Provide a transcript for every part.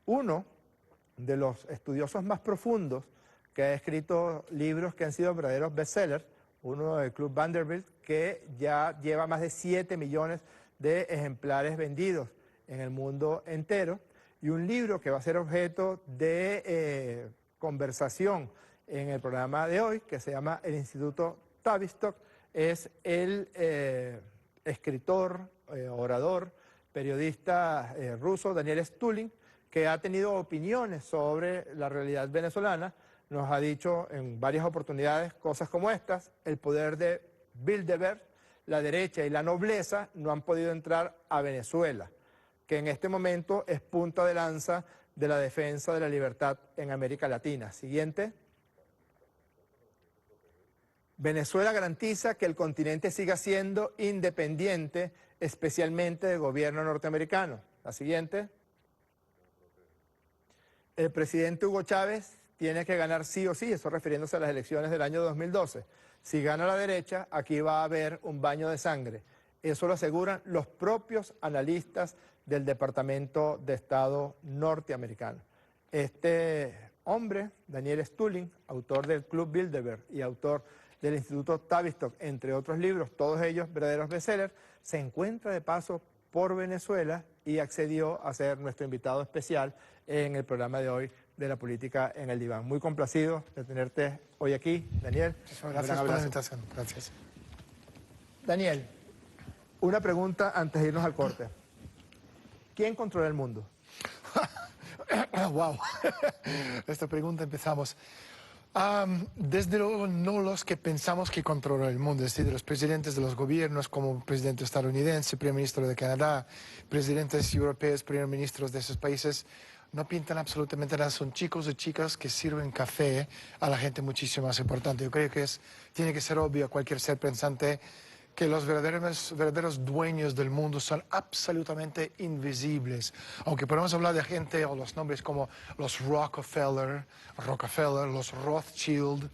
uno de los estudiosos más profundos que ha escrito libros que han sido verdaderos bestsellers, uno del Club Vanderbilt, que ya lleva más de 7 millones de ejemplares vendidos en el mundo entero, y un libro que va a ser objeto de conversación en el programa de hoy, que se llama El Instituto Tavistock. Es el escritor, orador, periodista ruso Daniel Stulin, que ha tenido opiniones sobre la realidad venezolana. Nos ha dicho en varias oportunidades cosas como estas: el poder de Bilderberg, la derecha y la nobleza no han podido entrar a Venezuela, que en este momento es punta de lanza de la defensa de la libertad en América Latina. Siguiente. Venezuela garantiza que el continente siga siendo independiente, especialmente del gobierno norteamericano. La siguiente. El presidente Hugo Chávez tiene que ganar sí o sí, eso refiriéndose a las elecciones del año 2012. Si gana la derecha, aquí va a haber un baño de sangre. Eso lo aseguran los propios analistas del Departamento de Estado norteamericano. Este hombre, Daniel Stulin, autor del Club Bilderberg y autor del Instituto Tavistock, entre otros libros, todos ellos verdaderos bestsellers, se encuentra de paso por Venezuela y accedió a ser nuestro invitado especial en el programa de hoy de La Política en el Diván. Muy complacido de tenerte hoy aquí, Daniel. Gracias por la invitación. Gracias. Daniel, una pregunta antes de irnos al corte. ¿Quién controla el mundo? Wow. Esta pregunta empezamos. Desde luego no los que pensamos que controlan el mundo, es decir, los presidentes de los gobiernos como el presidente estadounidense, primer ministro de Canadá, presidentes europeos, primer ministros de esos países, no pintan absolutamente nada. Son chicos y chicas que sirven café a la gente muchísimo más importante. Yo creo que tiene que ser obvio a cualquier ser pensante que los verdaderos dueños del mundo son absolutamente invisibles. Aunque podemos hablar de gente o los nombres como los Rockefeller, los Rothschild,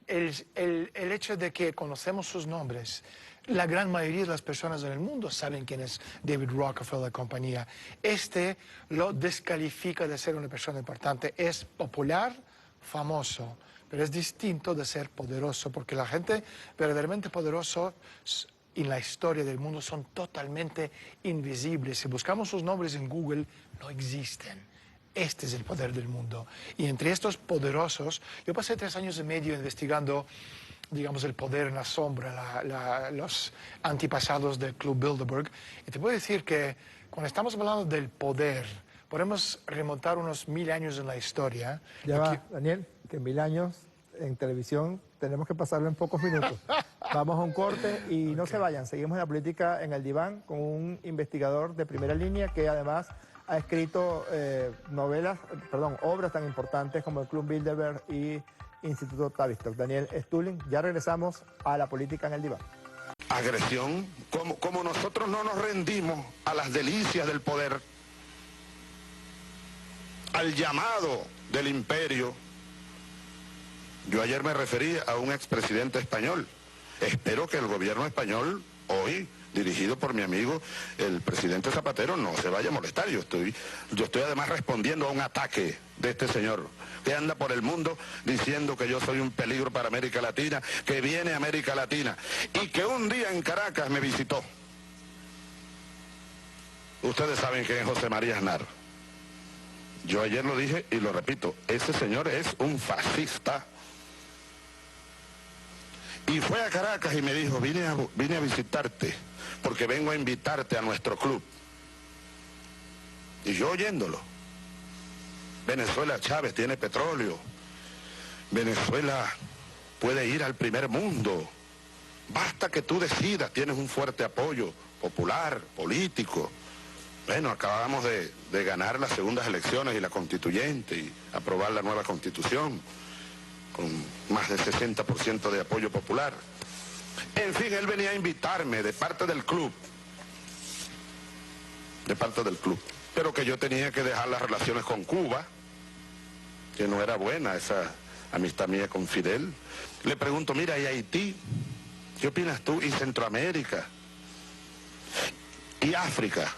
el hecho de que conocemos sus nombres, la gran mayoría de las personas en el mundo saben quién es David Rockefeller y compañía. Lo descalifica de ser una persona importante. Es popular, famoso, pero es distinto de ser poderoso, porque la gente verdaderamente poderosa en la historia del mundo son totalmente invisibles. Si buscamos sus nombres en Google, no existen. Este es el poder del mundo. Y entre estos poderosos, yo pasé 3 años y medio investigando, digamos, el poder en la sombra, los antepasados del Club Bilderberg. Y te puedo decir que cuando estamos hablando del poder, podemos remontar unos 1000 años en la historia. Ya va, Daniel, que 1000 años en televisión tenemos que pasarlo en pocos minutos. Vamos a un corte y no se vayan. Seguimos en La Política en el Diván con un investigador de primera línea que además ha escrito obras tan importantes como el Club Bilderberg y Instituto Tavistock. Daniel Stulin, ya regresamos a La Política en el Diván. Agresión, como nosotros no nos rendimos a las delicias del poder, al llamado del imperio. Yo ayer me referí a un expresidente español. Espero que el gobierno español, hoy, dirigido por mi amigo, el presidente Zapatero, no se vaya a molestar. Yo estoy además respondiendo a un ataque de este señor, que anda por el mundo diciendo que yo soy un peligro para América Latina, que viene a América Latina, y que un día en Caracas me visitó. Ustedes saben quién es José María Aznar. Yo ayer lo dije y lo repito, ese señor es un fascista. Y fue a Caracas y me dijo, vine a visitarte, porque vengo a invitarte a nuestro club. Y yo oyéndolo. Venezuela, Chávez, tiene petróleo. Venezuela puede ir al primer mundo. Basta que tú decidas, tienes un fuerte apoyo popular, político. Bueno, acabamos de ganar las segundas elecciones y la constituyente y aprobar la nueva constitución con más del 60% de apoyo popular. En fin, él venía a invitarme de parte del club, pero que yo tenía que dejar las relaciones con Cuba, que no era buena esa amistad mía con Fidel. Le pregunto, mira, ¿y Haití? ¿Qué opinas tú? ¿Y Centroamérica? ¿Y África?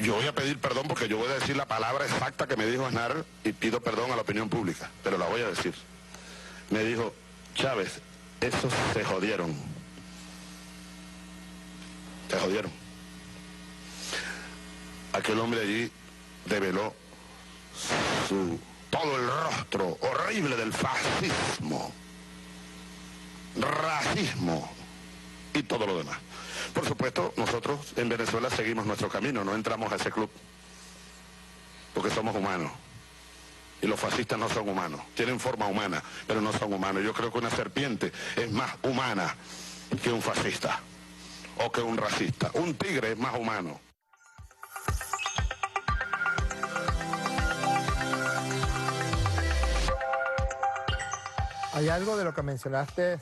yo voy a pedir perdón porque yo voy a decir la palabra exacta que me dijo Aznar y pido perdón a la opinión pública, pero la voy a decir. Me dijo, Chávez, esos se jodieron. Se jodieron. Aquel hombre allí develó todo el rostro horrible del fascismo, racismo y todo lo demás. Por supuesto, nosotros en Venezuela seguimos nuestro camino, no entramos a ese club, porque somos humanos. Y los fascistas no son humanos, tienen forma humana, pero no son humanos. Yo creo que una serpiente es más humana que un fascista o que un racista. Un tigre es más humano. Hay algo de lo que mencionaste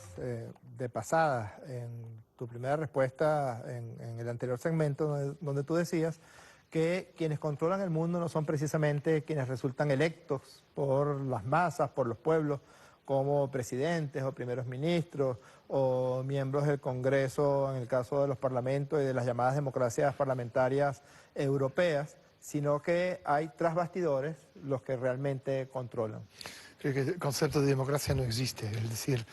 de pasada en tu primera respuesta en el anterior segmento, donde tú decías que quienes controlan el mundo no son precisamente quienes resultan electos por las masas, por los pueblos, como presidentes o primeros ministros o miembros del Congreso, en el caso de los parlamentos y de las llamadas democracias parlamentarias europeas, sino que hay tras bastidores los que realmente controlan. Creo que el concepto de democracia no existe, es decir,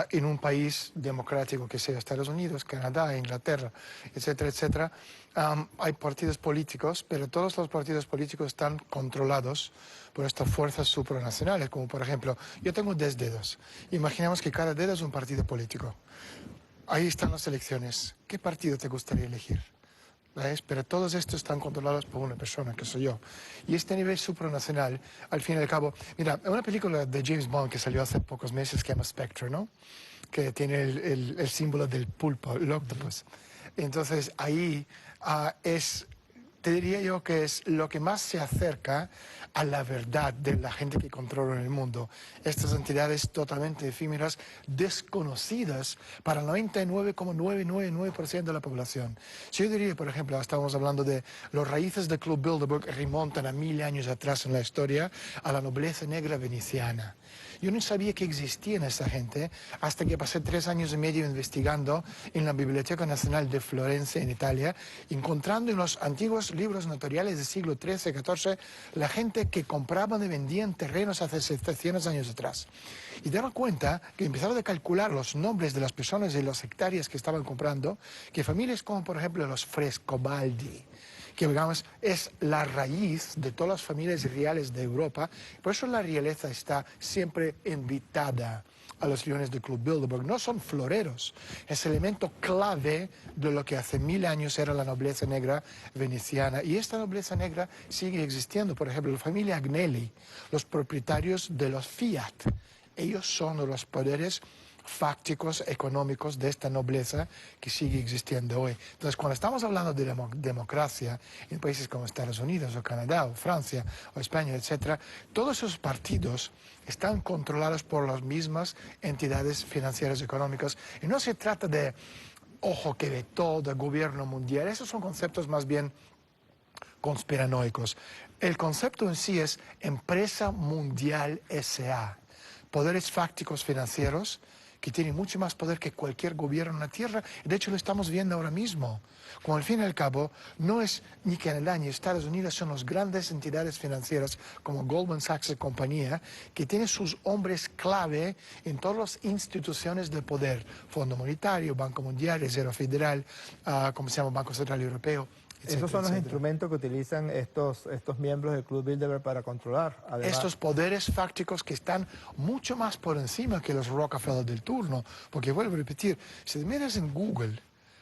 en un país democrático que sea Estados Unidos, Canadá, Inglaterra, etcétera, etcétera, hay partidos políticos, pero todos los partidos políticos están controlados por estas fuerzas supranacionales, como por ejemplo, yo tengo 10 dedos, imaginemos que cada dedo es un partido político. Ahí están las elecciones, ¿qué partido te gustaría elegir? ¿Ves? Pero todos estos están controlados por una persona, que soy yo. Y este nivel supranacional, al fin y al cabo... Mira, una película de James Bond que salió hace pocos meses, que se llama Spectre, ¿no? Que tiene el símbolo del pulpo, el octopus. Entonces, ahí te diría yo que es lo que más se acerca a la verdad de la gente que controla el mundo. Estas entidades totalmente efímeras, desconocidas para el 99,999% de la población. Si yo diría, por ejemplo, estábamos hablando de los raíces del Club Bilderberg remontan a 1000 años atrás en la historia, a la nobleza negra veneciana. Yo no sabía que existía esa gente hasta que pasé 3 años y medio investigando en la Biblioteca Nacional de Florencia, en Italia, encontrando en los antiguos libros notariales del siglo XIII, XIV, la gente que compraban y vendían terrenos hace 700 años atrás. Y daba cuenta que empezaba a calcular los nombres de las personas y las hectáreas que estaban comprando, que familias como, por ejemplo, los Frescobaldi, que digamos es la raíz de todas las familias reales de Europa. Por eso la realeza está siempre invitada a los leones del Club Bilderberg. No son floreros, es elemento clave de lo que hace 1000 años era la nobleza negra veneciana. Y esta nobleza negra sigue existiendo. Por ejemplo, la familia Agnelli, los propietarios de los Fiat, ellos son los poderes fácticos, económicos de esta nobleza que sigue existiendo hoy. Entonces, cuando estamos hablando de democracia en países como Estados Unidos o Canadá o Francia o España, etcétera, todos esos partidos están controlados por las mismas entidades financieras y económicas. Y no se trata de, ojo que ve todo, gobierno mundial. Esos son conceptos más bien conspiranoicos. El concepto en sí es empresa mundial S.A., poderes fácticos financieros que tiene mucho más poder que cualquier gobierno en la Tierra. De hecho, lo estamos viendo ahora mismo. Como al fin y al cabo, no es ni Canadá ni Estados Unidos, son las grandes entidades financieras como Goldman Sachs y compañía, que tienen sus hombres clave en todas las instituciones de poder. Fondo Monetario, Banco Mundial, Reserva Federal, como se llama, Banco Central Europeo. Etcétera, esos son los etcétera. instrumentos que utilizan estos miembros del Club Bilderberg para controlar. Además, estos poderes fácticos que están mucho más por encima que los Rockefeller del turno. Porque vuelvo a repetir, si te miras en Google,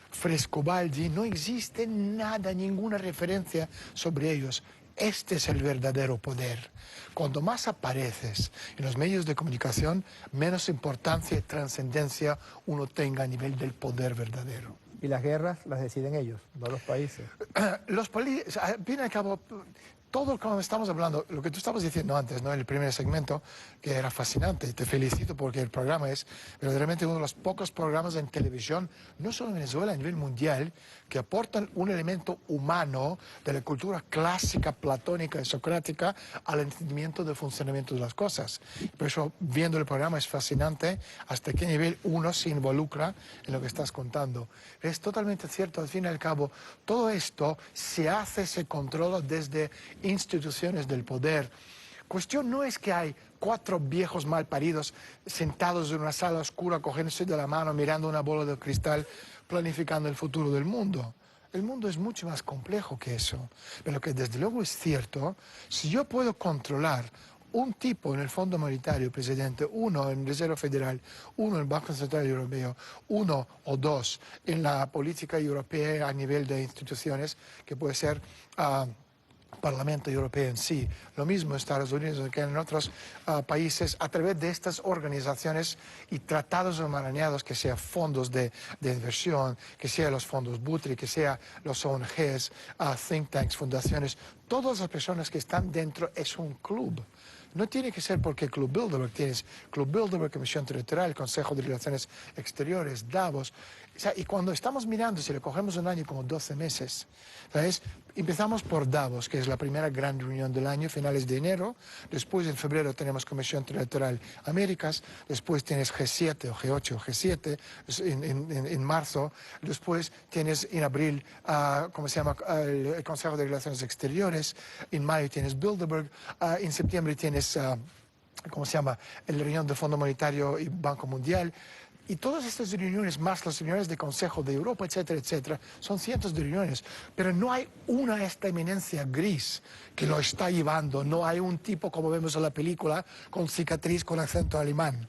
Frescobaldi, no existe nada, ninguna referencia sobre ellos. Este es el verdadero poder. Cuanto más apareces en los medios de comunicación, menos importancia y trascendencia uno tenga a nivel del poder verdadero. y las guerras las deciden ellos, no los países. Los países, al fin y al cabo, todo cuando estamos hablando, lo que tú estabas diciendo antes, ¿no? En el primer segmento, que era fascinante, y te felicito porque el programa es verdaderamente uno de los pocos programas en televisión, no solo en Venezuela, a nivel mundial, que aportan un elemento humano de la cultura clásica, platónica y socrática al entendimiento del funcionamiento de las cosas. Por eso, viendo el programa es fascinante hasta qué nivel uno se involucra en lo que estás contando. Es totalmente cierto, al fin y al cabo, todo esto se hace, se controla desde instituciones del poder. Cuestión no es que hay 4 viejos mal paridos sentados en una sala oscura cogiéndose de la mano, mirando una bola de cristal, planificando el futuro del mundo. El mundo es mucho más complejo que eso. Pero lo que desde luego es cierto, si yo puedo controlar un tipo en el Fondo Monetario, presidente, uno en Reserva Federal, uno en el Banco Central Europeo, uno o dos en la política europea a nivel de instituciones, que puede ser Parlamento Europeo en sí, lo mismo en Estados Unidos que en otros países, a través de estas organizaciones y tratados enmarañados, que sean fondos de inversión, que sean los fondos Butri, que sean los ONGs, think tanks, fundaciones, todas las personas que están dentro es un club. No tiene que ser porque Club Bilderberg, tienes Club Bilderberg, Comisión Territorial, Consejo de Relaciones Exteriores, Davos. O sea, y cuando estamos mirando, si le cogemos un año como 12 meses, ¿sabes? Empezamos por Davos, que es la primera gran reunión del año, finales de enero. Después, en febrero, tenemos Comisión Territorial Américas. Después tienes G7 o G8 o G7 en marzo. Después tienes en abril, ¿cómo se llama? El Consejo de Relaciones Exteriores. En mayo tienes Bilderberg. En septiembre tienes, ¿cómo se llama? La reunión del Fondo Monetario y Banco Mundial. Y todas estas reuniones, más las reuniones de Consejo de Europa, etcétera, etcétera, son cientos de reuniones. Pero no hay esta eminencia gris que lo está llevando. No hay un tipo, como vemos en la película, con cicatriz, con acento alemán.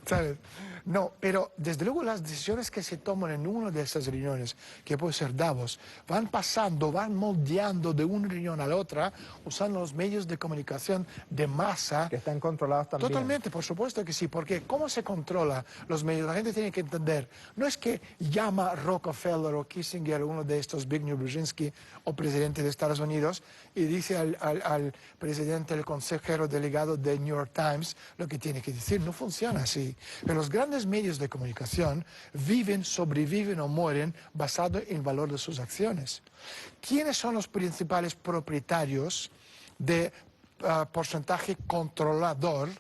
¿Sabes? No, pero desde luego las decisiones que se toman en una de esas reuniones, que puede ser Davos, van pasando, van moldeando de una reunión a la otra, usando los medios de comunicación de masa. Que están controlados también. Totalmente, por supuesto que sí, porque ¿cómo se controla los medios? La gente tiene que entender, no es que llama Rockefeller o Kissinger o uno de estos, Zbigniew Brzezinski, o presidente de Estados Unidos, y dice al presidente, el consejero delegado de New York Times, lo que tiene que decir. No funciona así. Pero los grandes medios de comunicación viven, sobreviven o mueren basado en el valor de sus acciones. ¿Quiénes son los principales propietarios de porcentaje controlador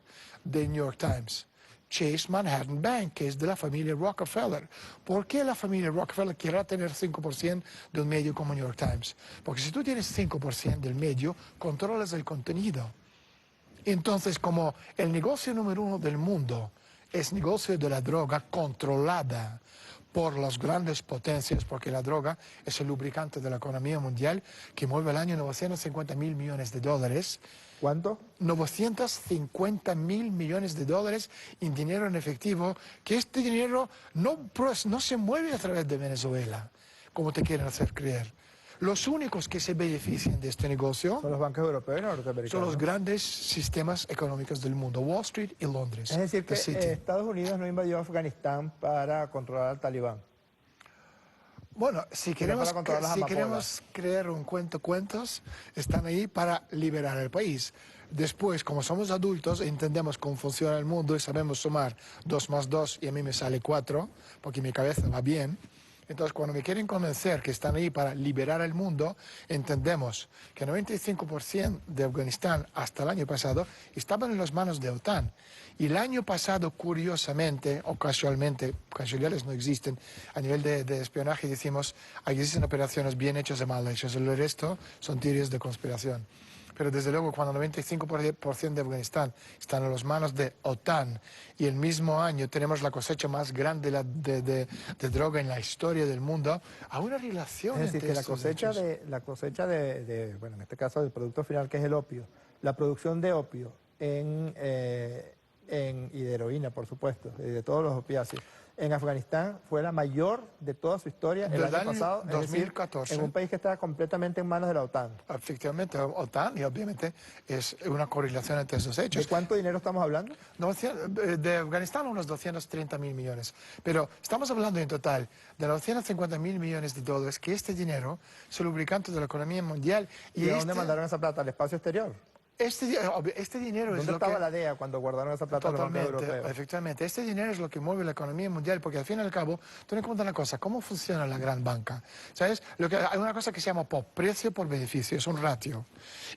de New York Times? Chase Manhattan Bank, que es de la familia Rockefeller. ¿Por qué la familia Rockefeller querrá tener 5% de un medio como New York Times? Porque si tú tienes 5% del medio, controlas el contenido. Entonces, como el negocio número 1 del mundo es negocio de la droga controlada por las grandes potencias, porque la droga es el lubricante de la economía mundial que mueve al año 950 mil millones de dólares. ¿Cuánto? 950 mil millones de dólares en dinero en efectivo, que este dinero no se mueve a través de Venezuela, como te quieren hacer creer. Los únicos que se benefician de este negocio Son los bancos europeos y norteamericanos. son los grandes sistemas económicos del mundo, Wall Street y Londres. Es decir, que The City. Estados Unidos no invadió Afganistán para controlar al talibán. Bueno, si queremos crear un cuentos, están ahí para liberar el país. Después, como somos adultos, entendemos cómo funciona el mundo y sabemos sumar 2 más 2 y a mí me sale 4, porque mi cabeza va bien. Entonces, cuando me quieren convencer que están ahí para liberar el mundo, entendemos que el 95% de Afganistán hasta el año pasado estaban en las manos de OTAN. Y el año pasado, curiosamente, o casualmente, casualidades no existen, a nivel de espionaje decimos, existen operaciones bien hechas y mal hechas, el resto son teorías de conspiración. Pero desde luego cuando el 95% de Afganistán están en las manos de OTAN y el mismo año tenemos la cosecha más grande de droga en la historia del mundo, hay una relación Es decir, entre que la estos cosecha bueno, en este caso del producto final, que es el opio, la producción de opio y de heroína, por supuesto, y de todos los opiáceos, en Afganistán fue la mayor de toda su historia el Desde año el pasado, es decir, 2014. en un país que estaba completamente en manos de la OTAN. Efectivamente, OTAN, y obviamente es una correlación entre esos ¿De hechos. cuánto dinero estamos hablando? De Afganistán unos 230.000 millones, pero estamos hablando en total de 250.000 millones de dólares, que este dinero es el lubricante de la economía mundial. ¿Y de dónde mandaron esa plata? ¿Al espacio exterior? Este dinero es ¿Dónde lo estaba que... la DEA cuando guardaron esa plata en los bancos Totalmente, europeos? efectivamente. Este dinero es lo que mueve la economía mundial, porque al fin y al cabo, ten en cuenta una cosa, ¿cómo funciona la gran banca? ¿Sabes? Hay una cosa que se llama POP, precio por beneficio, es un ratio.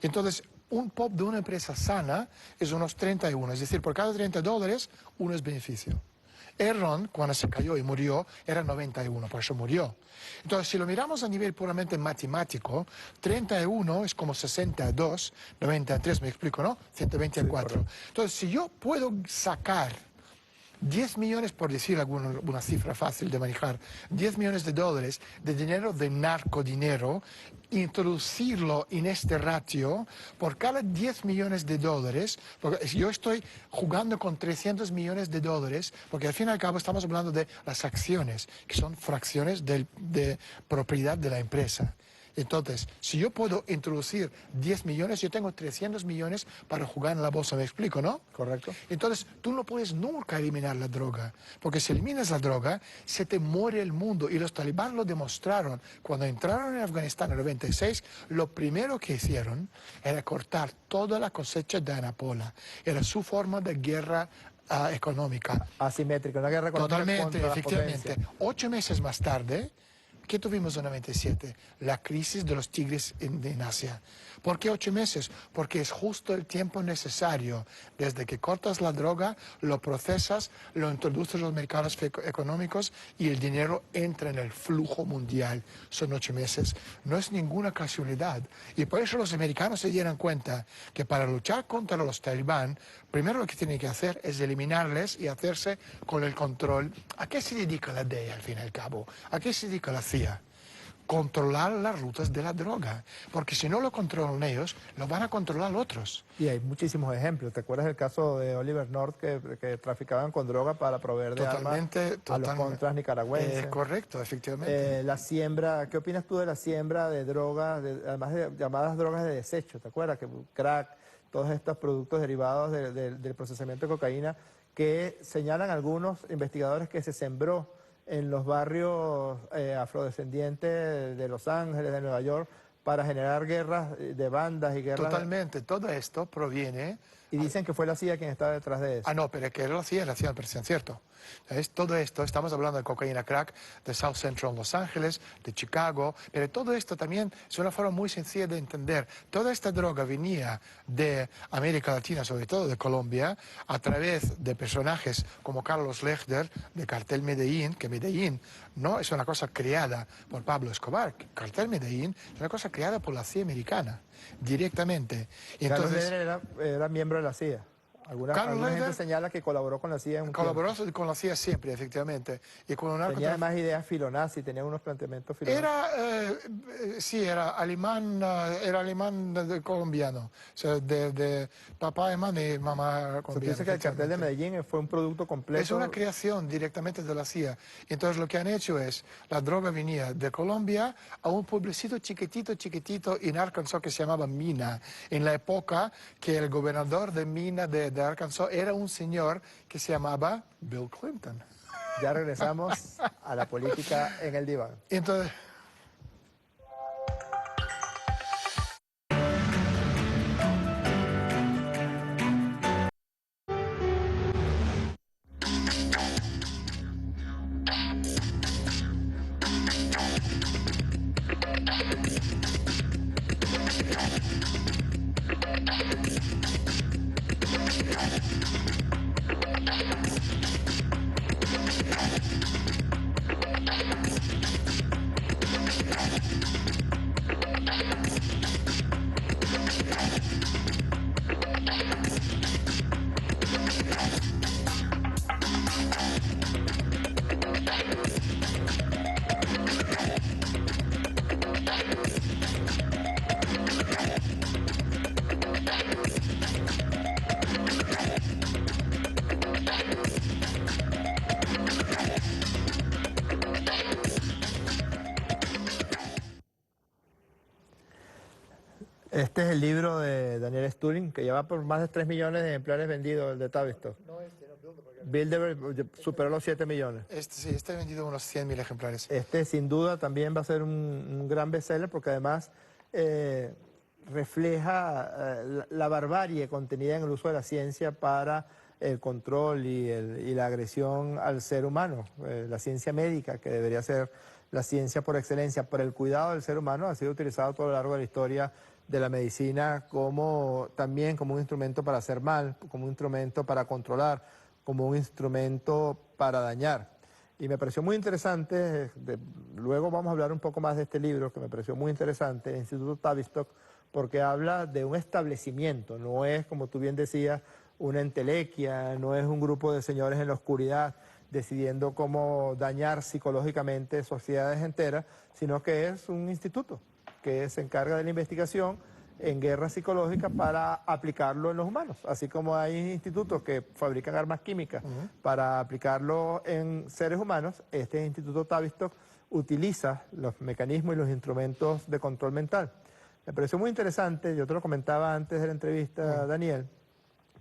Entonces, un POP de una empresa sana es unos 31, es decir, por cada $30, uno es beneficio. Enron, cuando se cayó y murió, era 91, por eso murió. Entonces, si lo miramos a nivel puramente matemático, 31 es como 62, 93, me explico, ¿no? 124. Sí, entonces, si yo puedo sacar 10 millones, por decir una cifra fácil de manejar, 10 millones de dólares de dinero de narcodinero, introducirlo en este ratio, por cada 10 millones de dólares, porque yo estoy jugando con 300 millones de dólares, porque al fin y al cabo estamos hablando de las acciones, que son fracciones de propiedad de la empresa. Entonces, si yo puedo introducir 10 millones, yo tengo 300 millones para jugar en la bolsa, ¿me explico, no? Correcto. Entonces, tú no puedes nunca eliminar la droga, porque si eliminas la droga, se te muere el mundo. Y los talibán lo demostraron. Cuando entraron en Afganistán en el 96, lo primero que hicieron era cortar toda la cosecha de amapola. Era su forma de guerra económica. Asimétrica, una guerra económica Totalmente, contra las efectivamente. potencias. 8 meses más tarde, ¿qué tuvimos en 97? La crisis de los tigres en Asia. ¿Por qué 8 meses? Porque es justo el tiempo necesario. Desde que cortas la droga, lo procesas, lo introduces en los mercados económicos y el dinero entra en el flujo mundial. Son 8 meses. No es ninguna casualidad. Y por eso los americanos se dieron cuenta que para luchar contra los talibán, primero lo que tienen que hacer es eliminarles y hacerse con el control. ¿A qué se dedica la DEA al fin y al cabo? ¿A qué se dedica la CIA? Controlar las rutas de la droga, porque si no lo controlan ellos, lo van a controlar otros. Y hay muchísimos ejemplos. ¿Te acuerdas del caso de Oliver North que traficaban con droga para proveer de armas a los contras nicaragüenses? Correcto, efectivamente. La siembra, ¿qué opinas tú de la siembra de drogas, además de llamadas drogas de desecho? ¿Te acuerdas? Que crack, todos estos productos derivados del procesamiento de cocaína que señalan algunos investigadores que se sembró en los barrios afrodescendientes de Los Ángeles, de Nueva York, para generar guerras de bandas y guerras... Totalmente, todo esto proviene... Y dicen que fue la CIA quien estaba detrás de eso. Ah, no, pero es que la CIA me parecía cierto. ¿Sabes? Todo esto, estamos hablando de cocaína crack, de South Central Los Ángeles, de Chicago, pero todo esto también es una forma muy sencilla de entender. Toda esta droga venía de América Latina, sobre todo de Colombia, a través de personajes como Carlos Lechner, de Cartel Medellín, que Medellín no es una cosa creada por Pablo Escobar. Cartel Medellín es una cosa creada por la CIA americana, directamente. Y Carlos entonces, Leder era miembro de la CIA. Alguna gente señala que colaboró con la CIA en un colaboró con la CIA siempre, efectivamente. Y con tenía además ideas filonazi, tenía unos planteamientos filonazis. Sí, era alemán colombiano. O sea, de papá alemán y mamá colombiana. Se dice que el cartel de Medellín fue un producto completo. Es una creación directamente de la CIA. Entonces lo que han hecho es, la droga venía de Colombia a un pueblecito chiquitito en Arkansas que se llamaba Mina, en la época que el gobernador de Mina de Arkansas era un señor que se llamaba Bill Clinton. Ya regresamos a la política en el diván. Entonces... Este es el libro de Daniel Stulin, que lleva por más de 3 millones de ejemplares vendidos, el de Tavistock. No, Bilderberg superó los 7 millones. Este ha vendido unos 100.000 ejemplares. Este sin duda también va a ser un gran bestseller porque además refleja la barbarie contenida en el uso de la ciencia para el control y la agresión al ser humano. La ciencia médica, que debería ser la ciencia por excelencia para el cuidado del ser humano, ha sido utilizado a todo lo largo de la historia de la medicina también como un instrumento para hacer mal, como un instrumento para controlar, como un instrumento para dañar. Y me pareció muy interesante, luego vamos a hablar un poco más de este libro, que me pareció muy interesante, el Instituto Tavistock, porque habla de un establecimiento, no es, como tú bien decías, una entelequia, no es un grupo de señores en la oscuridad decidiendo cómo dañar psicológicamente sociedades enteras, sino que es un instituto que se encarga de la investigación en guerra psicológica para aplicarlo en los humanos, así como hay institutos que fabrican armas químicas para aplicarlo en seres humanos. Este Instituto Tavistock utiliza los mecanismos y los instrumentos de control mental. Me pareció muy interesante, yo te lo comentaba antes de la entrevista, Daniel,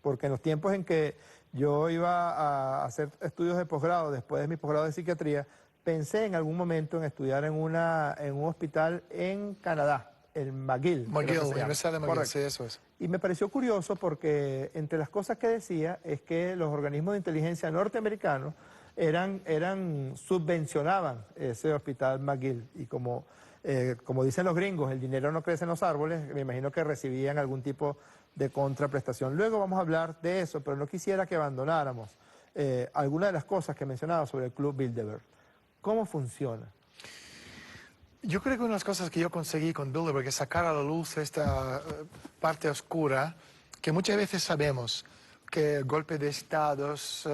porque en los tiempos en que yo iba a hacer estudios de posgrado, después de mi posgrado de psiquiatría, pensé en algún momento en estudiar en un hospital en Canadá, el McGill. Universidad de McGill, sí, eso es. Y me pareció curioso porque entre las cosas que decía es que los organismos de inteligencia norteamericanos subvencionaban ese hospital McGill. Y como dicen los gringos, el dinero no crece en los árboles, me imagino que recibían algún tipo de contraprestación. Luego vamos a hablar de eso, pero no quisiera que abandonáramos algunas de las cosas que mencionaba sobre el Club Bilderberg. ¿Cómo funciona? Yo creo que una de las cosas que yo conseguí con Bilderberg es sacar a la luz esta parte oscura que muchas veces sabemos, que golpe de estados,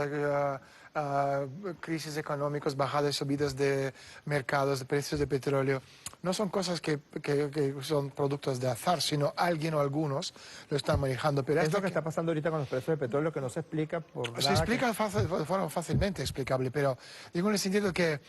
crisis económicas, bajadas y subidas de mercados, de precios de petróleo, no son cosas que son productos de azar, sino alguien o algunos lo están manejando. Pero es lo que está pasando ahorita con los precios de petróleo, que no se explica por nada. Se explica de forma fácilmente explicable, pero digo en el sentido que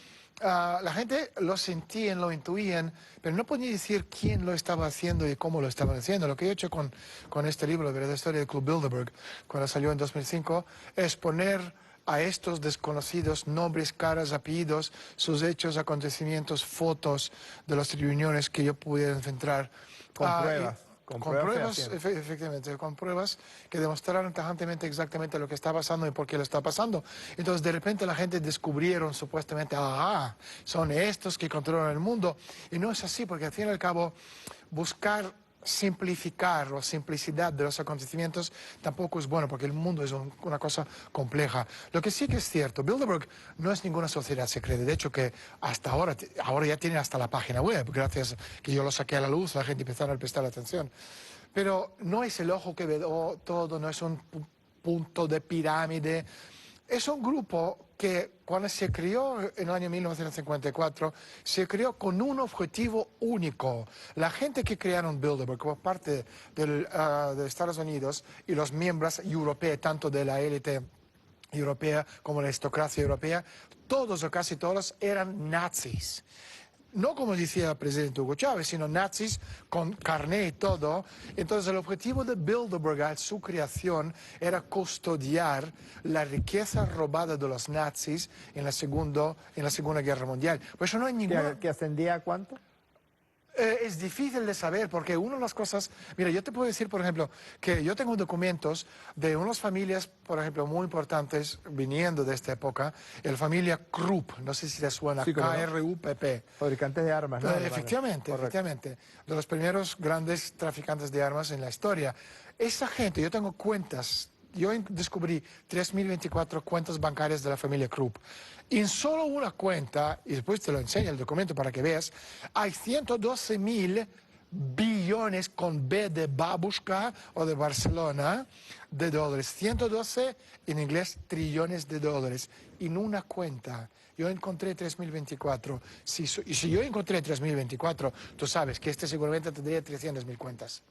la gente lo sentían, lo intuían, pero no podía decir quién lo estaba haciendo y cómo lo estaban haciendo. Lo que he hecho con este libro, La verdadera historia del Club Bilderberg, cuando salió en 2005, es poner a estos desconocidos nombres, caras, apellidos, sus hechos, acontecimientos, fotos de las reuniones que yo pudiera encontrar. Con pruebas. Con pruebas, efectivamente, con pruebas que demostraron tajantemente exactamente lo que está pasando y por qué lo está pasando. Entonces, de repente la gente descubrieron supuestamente, son estos que controlan el mundo. Y no es así, porque al fin y al cabo, buscar simplificar la simplicidad de los acontecimientos tampoco es bueno, porque el mundo es una cosa compleja. Lo que sí que es cierto, Bilderberg no es ninguna sociedad secreta. De hecho, que hasta ahora ya tiene hasta la página web, gracias que yo lo saqué a la luz, la gente empezaron a prestar atención. Pero no es el ojo que ve todo, no es un punto de pirámide. Es un grupo que cuando se creó en el año 1954, se creó con un objetivo único. La gente que crearon Bilderberg como parte de Estados Unidos y los miembros europeos, tanto de la élite europea como la aristocracia europea, todos o casi todos eran nazis. No como decía el presidente Hugo Chávez, sino nazis con carné y todo. Entonces el objetivo de Bilderberg al su creación era custodiar la riqueza robada de los nazis en la Segunda Guerra Mundial. Por eso no hay ninguna... ¿Que ascendía a cuánto? Es difícil de saber porque una de las cosas... Mira, yo te puedo decir, por ejemplo, que yo tengo documentos de unas familias, por ejemplo, muy importantes viniendo de esta época, la familia Krupp, no sé si te suena, sí, K-R-U-P-P. Fabricantes de armas, ¿no? Efectivamente, de los primeros grandes traficantes de armas en la historia. Esa gente, yo tengo cuentas. Yo descubrí 3.024 cuentas bancarias de la familia Krupp. En solo una cuenta, y después te lo enseño el documento para que veas, hay 112.000 billones con B de babushka o de Barcelona de dólares. 112, en inglés, trillones de dólares. En una cuenta. Yo encontré 3.024. Y si yo encontré 3.024, tú sabes que este seguramente tendría 300.000 cuentas.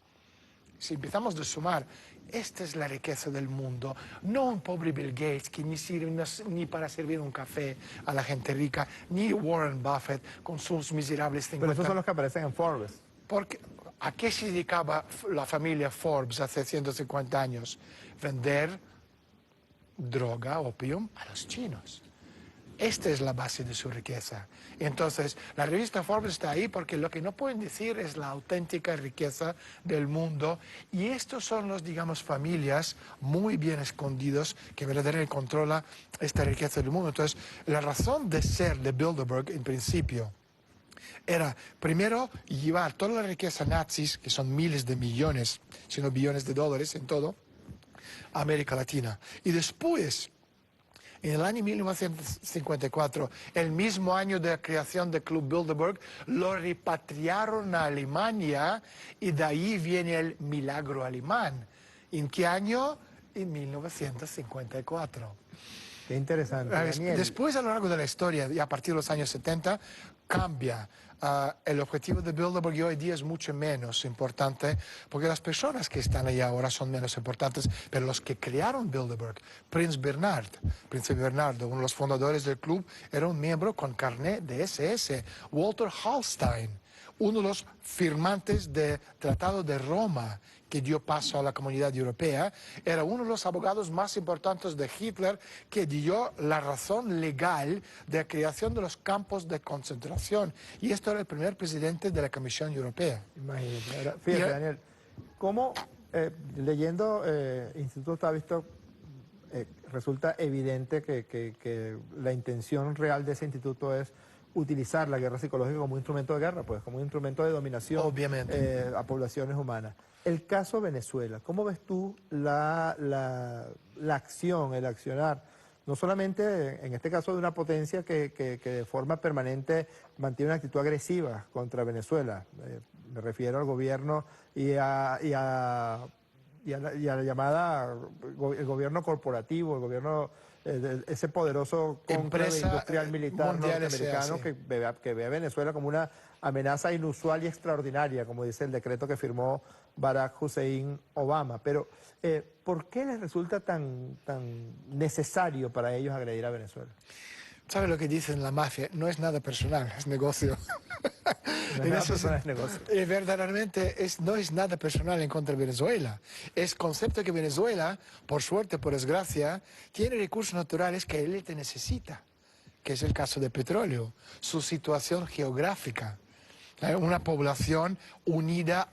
Si empezamos a sumar, esta es la riqueza del mundo, no un pobre Bill Gates que ni sirve ni para servir un café a la gente rica, ni Warren Buffett con sus miserables 50. Pero esos son los que aparecen en Forbes. Porque ¿A qué se dedicaba la familia Forbes hace 150 años? Vender droga, opium, a los chinos. Esta es la base de su riqueza. Entonces, la revista Forbes está ahí porque lo que no pueden decir es la auténtica riqueza del mundo. Y estos son los, digamos, familias muy bien escondidos que verdaderamente controlan esta riqueza del mundo. Entonces, la razón de ser de Bilderberg, en principio, era primero llevar toda la riqueza nazis, que son miles de millones, sino billones de dólares en todo, a América Latina. Y después, en el año 1954, el mismo año de la creación del Club Bilderberg, lo repatriaron a Alemania y de ahí viene el milagro alemán. ¿En qué año? En 1954. Qué interesante, Daniel. Después, a lo largo de la historia, y a partir de los años 70, cambia. El objetivo de Bilderberg hoy día es mucho menos importante porque las personas que están ahí ahora son menos importantes, pero los que crearon Bilderberg, Príncipe Bernardo, uno de los fundadores del club, era un miembro con carnet de SS, Walter Hallstein, uno de los firmantes del Tratado de Roma, que dio paso a la Comunidad Europea, era uno de los abogados más importantes de Hitler, que dio la razón legal de la creación de los campos de concentración. Y esto era el primer presidente de la Comisión Europea. Imagínate. Ahora, fíjate, Daniel, cómo leyendo Instituto ha visto, resulta evidente que la intención real de ese instituto es utilizar la guerra psicológica como un instrumento de guerra, pues como un instrumento de dominación Obviamente. A poblaciones humanas. El caso Venezuela, ¿cómo ves tú la acción, el accionar, no solamente en este caso de una potencia que de forma permanente mantiene una actitud agresiva contra Venezuela? Me refiero al gobierno y a la llamada el gobierno corporativo, el gobierno, ese poderoso cónclave industrial militar norteamericano que ve a Venezuela como una amenaza inusual y extraordinaria, como dice el decreto que firmó Barack Hussein Obama. Pero, ¿por qué les resulta tan necesario para ellos agredir a Venezuela? ¿Sabe lo que dicen la mafia? No es nada personal, es negocio. No es nada personal, es negocio. Verdaderamente no es nada personal en contra de Venezuela. Es concepto que Venezuela, por suerte, por desgracia, tiene recursos naturales que él necesita, que es el caso del petróleo, su situación geográfica, una población unida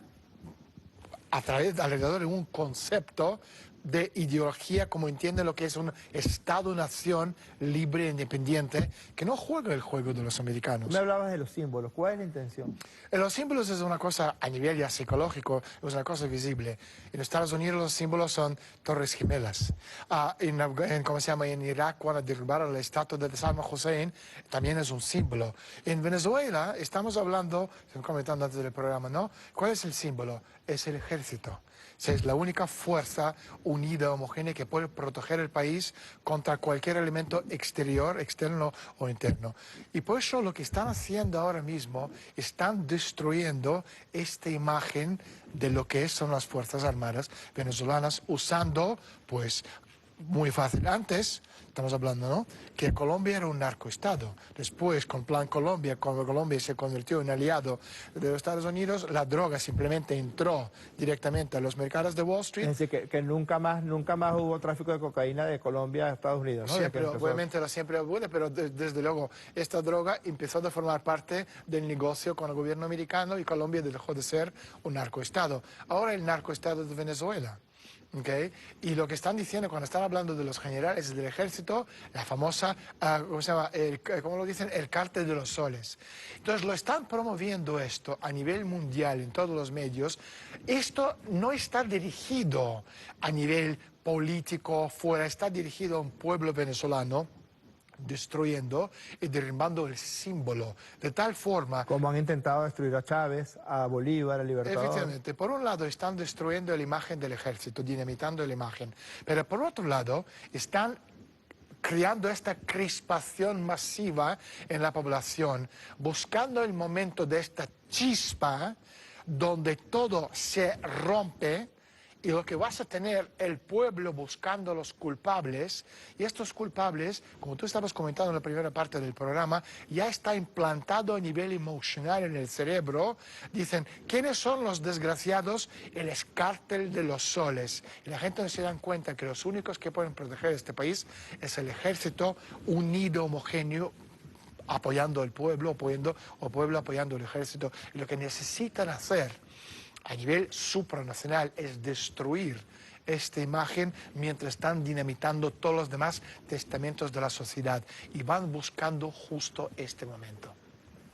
alrededor de un concepto de ideología, como entiende lo que es un Estado-nación libre e independiente, que no juega el juego de los americanos. Me hablabas de los símbolos. ¿Cuál es la intención? Los símbolos es una cosa, a nivel ya psicológico, es una cosa visible. En Estados Unidos los símbolos son torres gemelas. ¿Cómo se llama? En Irak, cuando derribaron la estatua de Saddam Hussein, también es un símbolo. En Venezuela, estamos hablando, estoy comentando antes del programa, ¿no? ¿Cuál es el símbolo? Es el ejército. Es la única fuerza unida, homogénea, que puede proteger el país contra cualquier elemento exterior, externo o interno. Y por eso lo que están haciendo ahora mismo, están destruyendo esta imagen de lo que son las Fuerzas Armadas venezolanas, usando, pues, muy fácil. Antes, estamos hablando, ¿no?, que Colombia era un narcoestado. Después, con Plan Colombia, cuando Colombia se convirtió en aliado de los Estados Unidos, la droga simplemente entró directamente a los mercados de Wall Street. Es decir, que nunca más hubo tráfico de cocaína de Colombia a Estados Unidos, ¿no? Siempre, obviamente, siempre hubo, pero desde luego esta droga empezó a formar parte del negocio con el gobierno americano y Colombia dejó de ser un narcoestado. Ahora el narcoestado de Venezuela. ¿Okay? Y lo que están diciendo cuando están hablando de los generales del ejército, la famosa, ¿cómo se llama? ¿Cómo lo dicen? El cártel de los soles. Entonces lo están promoviendo esto a nivel mundial en todos los medios. Esto no está dirigido a nivel político fuera, está dirigido a un pueblo venezolano, destruyendo y derribando el símbolo, de tal forma... Como han intentado destruir a Chávez, a Bolívar, a Libertador. Efectivamente, por un lado están destruyendo la imagen del ejército, dinamitando la imagen, pero por otro lado están creando esta crispación masiva en la población, buscando el momento de esta chispa donde todo se rompe Y lo que vas a tener el pueblo buscando a los culpables, y estos culpables, como tú estabas comentando en la primera parte del programa, ya está implantado a nivel emocional en el cerebro. Dicen, ¿quiénes son los desgraciados? El cártel de los soles. Y la gente no se dan cuenta que los únicos que pueden proteger este país es el ejército unido, homogéneo, apoyando al pueblo, apoyando al ejército. Y lo que necesitan hacer a nivel supranacional es destruir esta imagen mientras están dinamitando todos los demás testamentos de la sociedad y van buscando justo este momento.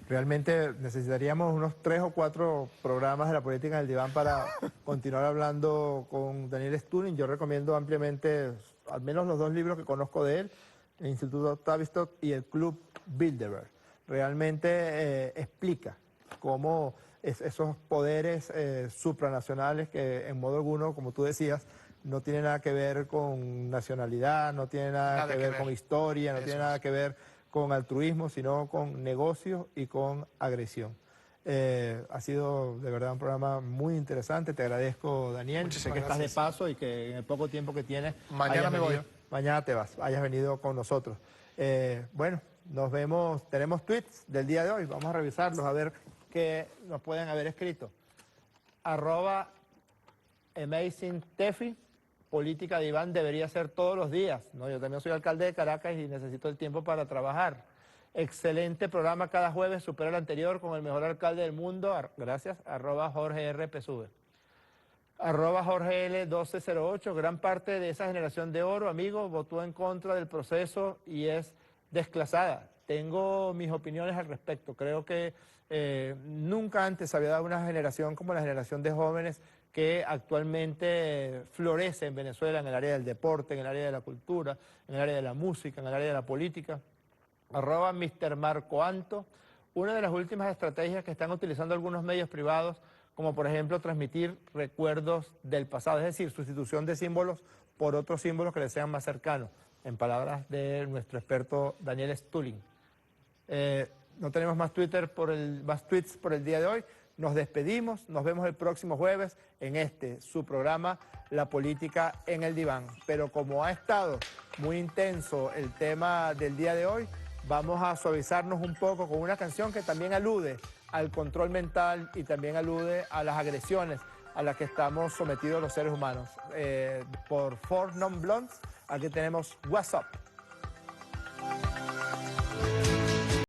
Realmente necesitaríamos unos 3 o 4 programas de la política en el diván para continuar hablando con Daniel Stulin. Yo recomiendo ampliamente al menos los 2 libros que conozco de él, el Instituto Tavistock y el Club Bilderberg. Realmente explica cómo esos poderes supranacionales que en modo alguno, como tú decías, no tienen nada que ver con nacionalidad, no tienen nada que ver con historia, no tienen nada que ver con altruismo, sino con negocios y con agresión. Ha sido de verdad un programa muy interesante. Te agradezco, Daniel. Muchísimas sé que gracias. estás de paso y que en el poco tiempo que tienes... Mañana me voy. Mañana te vas, hayas venido con nosotros. Bueno, nos vemos, tenemos tweets del día de hoy, vamos a revisarlos, a ver qué nos pueden haber escrito. @AmazingTefi, política de Iván debería ser todos los días. No, yo también soy alcalde de Caracas y necesito el tiempo para trabajar. Excelente programa cada jueves, supera el anterior con el mejor alcalde del mundo. Gracias, @JorgeRPSV. @JorgeL1208, gran parte de esa generación de oro, amigo, votó en contra del proceso y es desclasada. Tengo mis opiniones al respecto. Creo que nunca antes había dado una generación como la generación de jóvenes que actualmente florece en Venezuela en el área del deporte, en el área de la cultura, en el área de la música, en el área de la política. @Mr. Marco Anto, una de las últimas estrategias que están utilizando algunos medios privados, como por ejemplo transmitir recuerdos del pasado, es decir, sustitución de símbolos por otros símbolos que les sean más cercanos, en palabras de nuestro experto Daniel Stulin. No tenemos más tweets por el día de hoy. Nos despedimos, nos vemos el próximo jueves en su programa La Política en el Diván. Pero como ha estado muy intenso el tema del día de hoy, vamos a suavizarnos un poco con una canción que también alude al control mental y también alude a las agresiones a las que estamos sometidos los seres humanos. Por 4 Non Blondes, aquí tenemos What's Up.